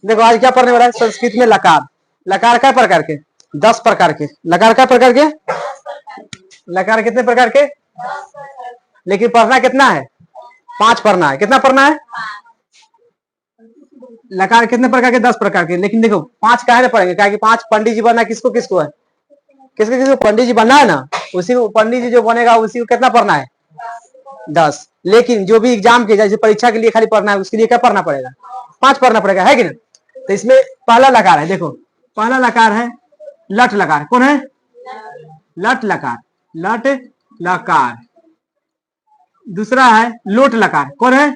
देखो आज क्या पढ़ने वाला है संस्कृत में लकार। लकार क्या प्रकार के? 10 प्रकार के। लकार क्या प्रकार के? लकार कितने प्रकार के? लेकिन पढ़ना कितना है? 5 पढ़ना है। कितना पढ़ना है? लकार कितने प्रकार के? 10 प्रकार के। लेकिन देखो 5 काहे ना पढ़ेंगे? क्या कि 5 पंडित जी बनना किसको किसको है? किसको किसको पंडित जी बनना है ना, उसी को पंडित जी जो बनेगा उसी को कितना पढ़ना है? 10। लेकिन जो भी एग्जाम के जैसे परीक्षा के लिए खाली पढ़ना है उसके लिए क्या पढ़ना पड़ेगा? 5 पढ़ना पड़ेगा, है कि ना? तो इसमें पहला लकार है, देखो पहला लकार है लट लकार। कौन है? लट लकार। लट लकार। दूसरा है लोट लकार। कौन है?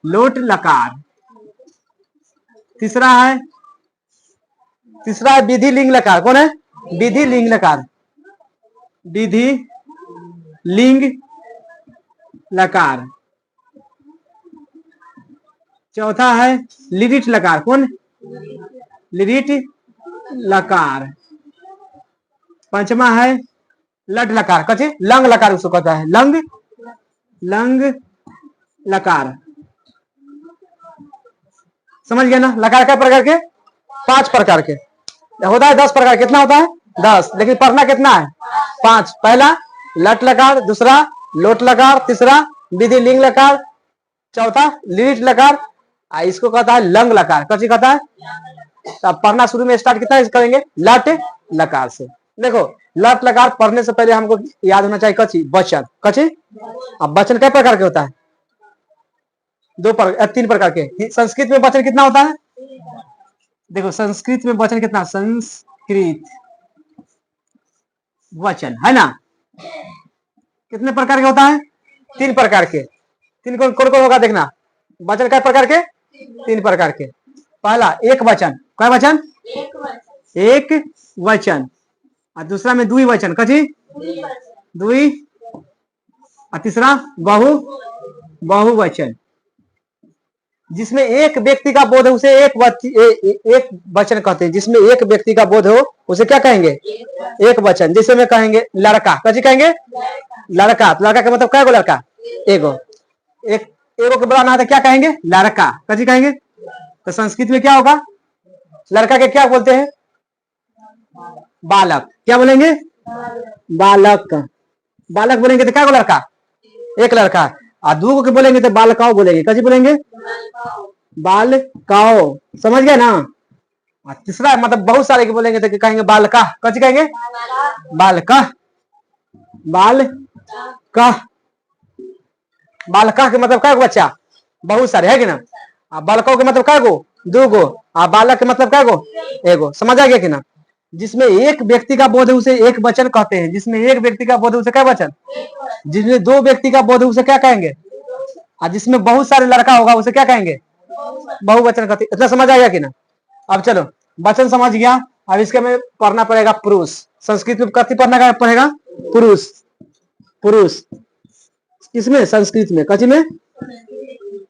लोट लकार। तीसरा है विधि लिंग लकार। कौन है? विधि लिंग लकार। विधि लिंग लकार। चौथा है लिरिट लकार। कौन? लिरिट लकार। पांचवा है लट लकार। कथी? लंग लकार उसको कहता है। लंग लकार। समझ गया ना? लकार क्या प्रकार के? 5 प्रकार के। होता है 10 प्रकार। कितना होता है? 10। लेकिन पढ़ना कितना है? 5। पहला लट लकार, दूसरा लोट लकार, तीसरा विधि लिंग लकार, चौथा लिरिट लकार, इसको कहता है लंग लकार। कथी कहता है? अब पढ़ना शुरू में स्टार्ट कितना करेंगे? लट लकार से। देखो लट लकार पढ़ने से पहले हमको याद होना चाहिए कथी? वचन। कथी? अब वचन कई प्रकार के होता है? 3 प्रकार के। संस्कृत में वचन कितना होता है? देखो संस्कृत में वचन कितना? संस्कृत वचन है ना, कितने प्रकार के होता है? 3 प्रकार के। 3 कौन कौन होगा देखना। वचन कई प्रकार के? 3 प्रकार के। पहला एक वचन। क्या वचन? एक वचन। और दूसरा में द्वि वचन। कथी? द्वि। और तीसरा बहुवचन। जिसमें एक व्यक्ति का बोध है उसे एक वचन कहते हैं। जिसमें एक व्यक्ति का बोध हो उसे क्या कहेंगे? एक वचन। जैसे में कहेंगे लड़का। कथी कहेंगे? लड़का। तो लड़का का मतलब क्या? लड़का एगो। एगो के बड़ा है तो क्या कहेंगे? लड़का। कथी कहेंगे? तो संस्कृत में क्या होगा? लड़का के क्या बोलते हैं? बालक। क्या बोलेंगे? बालक। बालक बोलेंगे तो क्या लड़का? एक लड़का। और दो को बोलेंगे तो बालकाओ बोलेंगे। कैसे बोलेंगे? बालकाओ। समझ गए ना? तीसरा मतलब बहुत सारे के बोलेंगे तो कहेंगे बालका। कैसे कहेंगे? बालका। बालका। बालका के मतलब क्या बच्चा? बहुत सारे, है कि ना? बालकों के मतलब क्या गो? 2 गो। बालक के मतलब क्या गो? एगो। समझ आ गया कि ना? जिसमें एक व्यक्ति का बोध है उसे एक वचन कहते हैं। जिसमें एक व्यक्ति का बोध है उसे क्या वचन? जिसमें 2 व्यक्ति का बोध है उसे क्या कहेंगे? और जिसमें बहुत सारे लड़का होगा उसे क्या कहेंगे? बहुवचन कहते। इतना समझ आ गया कि ना? अब चलो वचन समझ गया। अब इसके में पढ़ना पड़ेगा पुरुष। संस्कृत में कथी पढ़ना पड़ेगा? पुरुष। पुरुष किसमें? संस्कृत में। कथी में?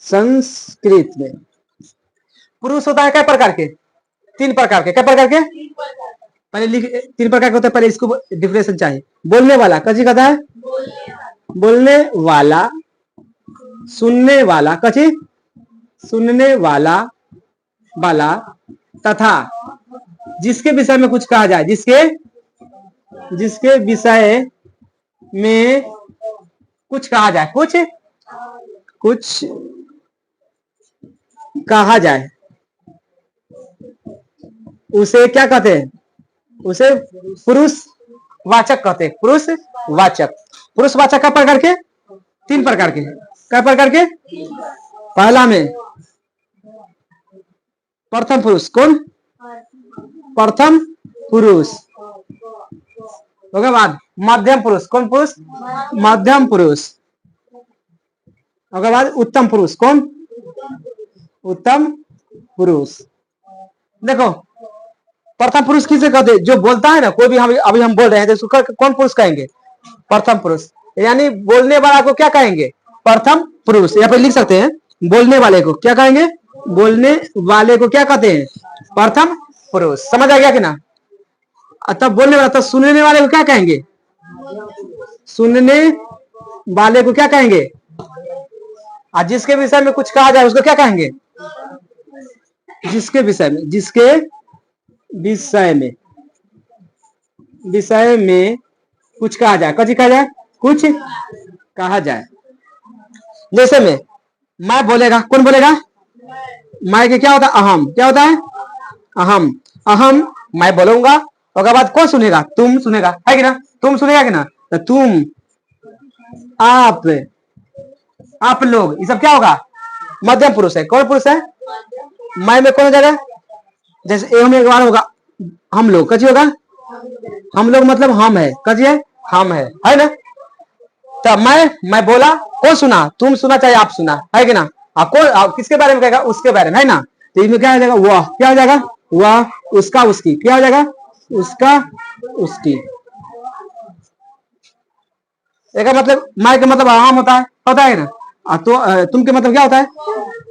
संस्कृत में। पुरुष होता है क्या प्रकार के? 3 प्रकार के। क्या प्रकार के? पहले लिख। 3 प्रकार के होता है। पहले इसको डिफिनेशन चाहिए। बोलने वाला। कथी कहता है? बोलने वाला। सुनने वाला। कथी? सुनने वाला वाला। तथा जिसके विषय में कुछ कहा जाए। जिसके विषय में कुछ कहा जाए। कुछ कहा जाए उसे क्या कहते हैं? उसे पुरुष वाचक कहते हैं। पुरुष वाचक। पुरुष वाचक का प्रकार के? 3 प्रकार के। क्या प्रकार के? पहला में प्रथम पुरुष। कौन? प्रथम पुरुष। उसके बाद मध्यम पुरुष। कौन पुरुष? मध्यम पुरुष। उसके बाद उत्तम पुरुष। कौन? उत्तम पुरुष। देखो प्रथम पुरुष किसे कहते हैं? जो बोलता है ना कोई भी। अभी हम बोल रहे हैं तो उसको कौन पुरुष कहेंगे? प्रथम पुरुष। यानी बोलने वाला को क्या कहेंगे? प्रथम पुरुष। यहाँ पे लिख सकते हैं बोलने वाले को क्या कहेंगे? बोलने वाले को क्या कहते हैं? प्रथम पुरुष। समझ आ गया कि ना? तब बोलने वाला। तब सुनने वाले को क्या कहेंगे? सुनने वाले को क्या कहेंगे? और जिसके विषय में कुछ कहा जाए उसको क्या कहेंगे? जिसके विषय में, जिसके विषय में, विषय में कुछ कहा जाए, कुछ कहा जाए, कुछ कहा जाए। जैसे में मैं बोलेगा, कौन बोलेगा? मैं के क्या होता है? अहम। क्या होता है? अहम। अहम मैं बोलूंगा, उसके बाद कौन सुनेगा? तुम सुनेगा, है कि ना? तुम सुनेगा कि ना? तो तुम, आप लोग, ये सब क्या होगा? मध्यम पुरुष है। कौन पुरुष है? मैं में कौन हो जाएगा? जैसे एवं एक बार होगा हम लोग, कची होगा? हम लोग मतलब हम है, कची है? हम है ना? तो मैं बोला, कौन सुना? तुम सुना चाहे आप सुना, है कि ना? कौन किसके बारे में कहेगा? उसके बारे में, है ना? तो इसमें क्या हो जाएगा? वह। क्या हो जाएगा? वह, उसका, उसकी। क्या हो जाएगा? उसका, उसकी। एक मतलब मैं का मतलब आम होता है, पता है ना? तो तुम के मतलब क्या होता है?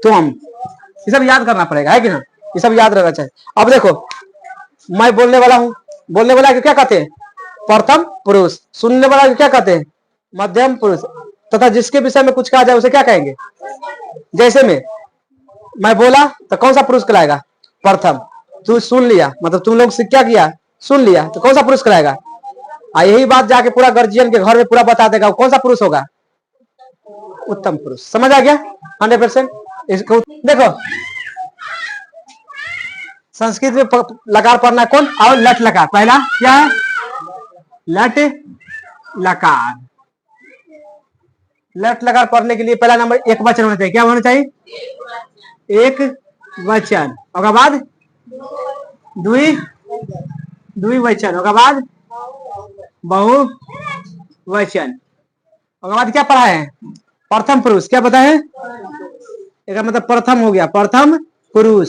तुम। ये सब याद करना पड़ेगा, है कि ना? ये सब याद रहना चाहिए। अब देखो, मैं बोलने वाला हूं, बोलने वाला क्या कहते हैं? प्रथम पुरुष। सुनने वाला क्या कहते हैं? मध्यम पुरुष। तथा जिसके विषय में कुछ कहा जाए उसे क्या कहेंगे? जैसे में मैं बोला तो कौन सा पुरुष कहलाएगा? प्रथम। तू सुन लिया मतलब तुम लोग से क्या किया? सुन लिया, तो कौन सा पुरुष कहलाएगा? यही बात जाके पूरा गार्जियन के घर में पूरा बता देगा, कौन सा पुरुष होगा? उत्तम पुरुष। समझ आ गया? 100%। इसको देखो, संस्कृत में लकार पढ़ना कौन? और लट लकार। पहला क्या है? लट लकार। लट लकार पढ़ने के लिए पहला नंबर एक वचन होना चाहिए। क्या होना चाहिए? एक वचन। और बाद द्विवचन। और बाद बहुवचन। और बाद क्या पढ़ा है? प्रथम पुरुष। क्या पता है? एक मतलब प्रथम हो गया, प्रथम पुरुष।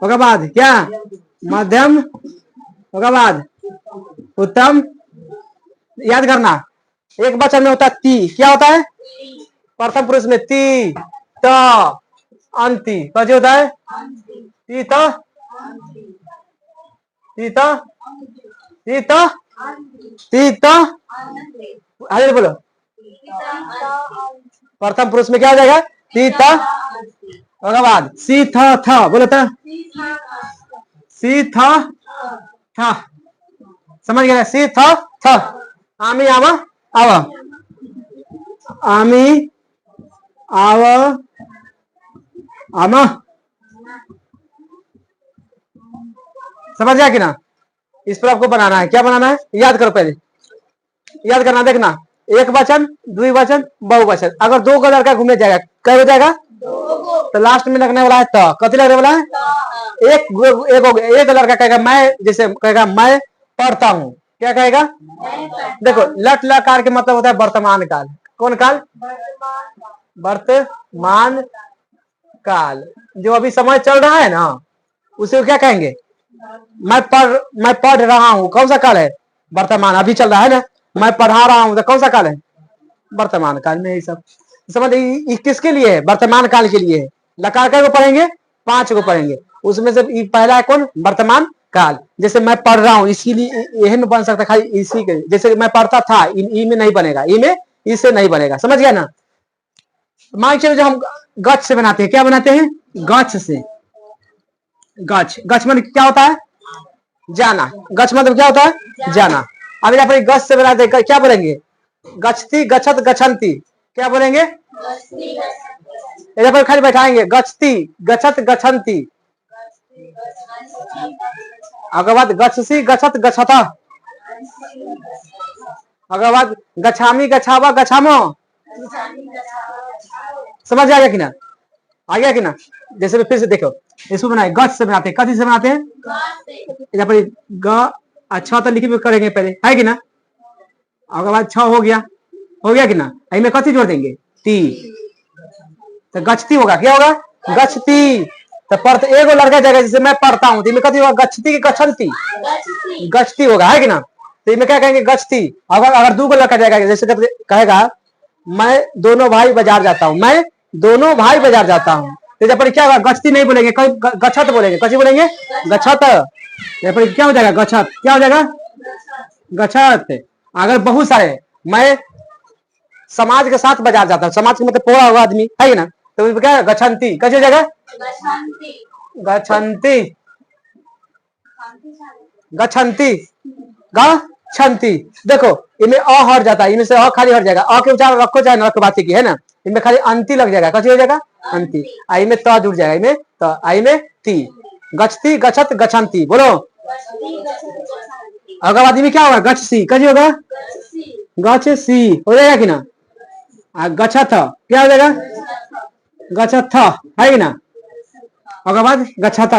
उसके बाद क्या? मध्यम। उसके बाद उत्तम। याद करना, एक वचन में होता है ती। क्या होता है? प्रथम पुरुष में ती, त, अंति। कैसे होता है? ती त, ती त, ती त, ती त। आगे बोलो। प्रथम पुरुष में क्या हो जाएगा? ती त। उसके बाद सी थ थ। बोलो तो सी थ थ। समझ गया? सी थ थ। आमी आवा आवा, आमी आव आमा। समझ गया कि ना? इस पर आपको बनाना है। क्या बनाना है? याद करो, पहले याद करना। देखना, एक वचन, द्विवचन, बहुवचन। अगर दो का लड़का घूमने जाएगा, क्या हो जाएगा? तो लास्ट में लगने वाला है तो। कथी लगने वाला है? एक हो गया। एक लड़का कहेगा मैं, जैसे कहेगा मैं पढ़ता हूँ। क्या कहेगा? देखो, लट लकार के मतलब होता है वर्तमान काल। कौन काल? वर्तमान काल। जो अभी समय चल रहा है ना, उसे क्या कहेंगे? मैं पढ़ रहा हूँ। कौन सा काल है? वर्तमान। अभी चल रहा है ना। मैं पढ़ा रहा हूँ, तो कौन सा काल है? वर्तमान काल में। ये सब समझ, किसके लिए है? वर्तमान काल के लिए है। लकार को पढ़ेंगे, 5 को पढ़ेंगे। उसमें से पहला है कौन? वर्तमान काल। जैसे मैं पढ़ रहा हूँ, इसके लिए यही में बन सकता, खाली इसी के। जैसे मैं पढ़ता था, ई में नहीं बनेगा, ई में इससे नहीं बनेगा। समझ गया ना? मान चलो जो हम गच्छ से बनाते हैं। क्या बनाते हैं? गच्छ से। गच्छ, गच्छ मतलब क्या होता है? जाना। गच्छ मतलब क्या होता है? जाना। अब यहाँ पर गच्छ से बनाते हैं, क्या बोलेंगे? गच्छती, गच्छत, गच्छन्ति। क्या बोलेंगे? यहाँ पर खाली बैठाएंगे, गच्छती, गच्छत, गच्छन्ति। अगर बाद गच्छसी, गच्छत, गच्छता। अगर बाद गच्छामी, गच्छावा, गच्छामो। समझ आ गया कि ना? आ गया कि ना? जैसे फिर से देखो, इसको बनाए, गच्छ से बनाते हैं। कथी से बनाते हैं? यहाँ पर ग अच्छा तो लिखी करेंगे पहले, है कि ना? अगर बाद 6 हो गया, हो गया कि ना? में कथी जोड़ देंगे? ती। तो गच्छती होगा। क्या होगा? गच्छती। तो पढ़ते एगो लड़का जाएगा, जैसे मैं पढ़ता हूँ, तो कथी होगा? गच्छती की गच्छन्ति? गच्छती होगा, है कि ना? तो इनमें क्या कहेंगे? गच्छती। अगर 2 को लड़का जाएगा, जैसे कहेगा मैं दोनों भाई बाजार जाता हूँ, मैं दोनों भाई बाजार जाता हूँ, तो जब पर क्या होगा? गच्छती नहीं बोलेंगे, गच्छत बोलेंगे। कथी बोलेंगे? गच्छत। यहाँ पर क्या हो जाएगा? गच्छत। क्या हो जाएगा? गच्छत। अगर बहुत सारे, मैं समाज के साथ बाजार जाता हूँ, समाज के मतलब पूरा हुआ आदमी, है ना? तो क्या? गच्छन्ति। कैसे जगह? गच्छन्ति गच्छन्ति गच्छन्ति। देखो इनमें अ हट जाता है, इनमें से अ खाली हट जाएगा। अ के उच्चारण रखो चाहे न रखो बात की है ना। इनमें खाली अंति लग जाएगा, कथी हो जाएगा अंति। आई में त जुड़ जाएगा, इनमें त आई में ती। गच्छति गच्छत गच्छन्ति बोलो। अगर आदमी में क्या होगा गच्छसी, कथी होगा गच्छसी हो जाएगा कि ना। गच्छथ क्या हो जाएगा गच्छथ है कि ना। अगर बाद गच्छथ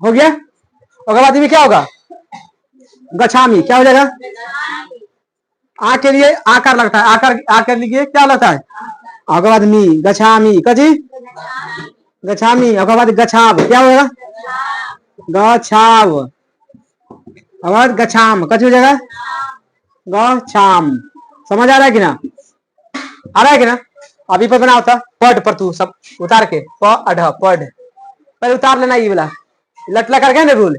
हो गया। अगर बाद में क्या होगा गच्छामी क्या हो जाएगा। आ के लिए आकार लगता है, आकार आकर लिए क्या लगता है अगर बाद मी गच्छामी कथी गच्छामी। अगर बाद गच्छाव क्या होगा गच्छाव। अगर गच्छाम कथी हो जाएगा गच्छाम। समझ आ रहा है कि ना, आ रहा है कि ना। अभी पर बना होता पढ़ पर तू सब उतार के पढ़ पहले उतार लेना ये वाला लटला करके ना रूल।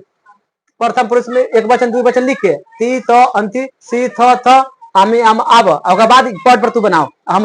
प्रथम पुरुष में एक वचन दो वचन लिख के ती तो अंति सी थ आमी आम अब, बाद पढ़ पर तू बनाओ हम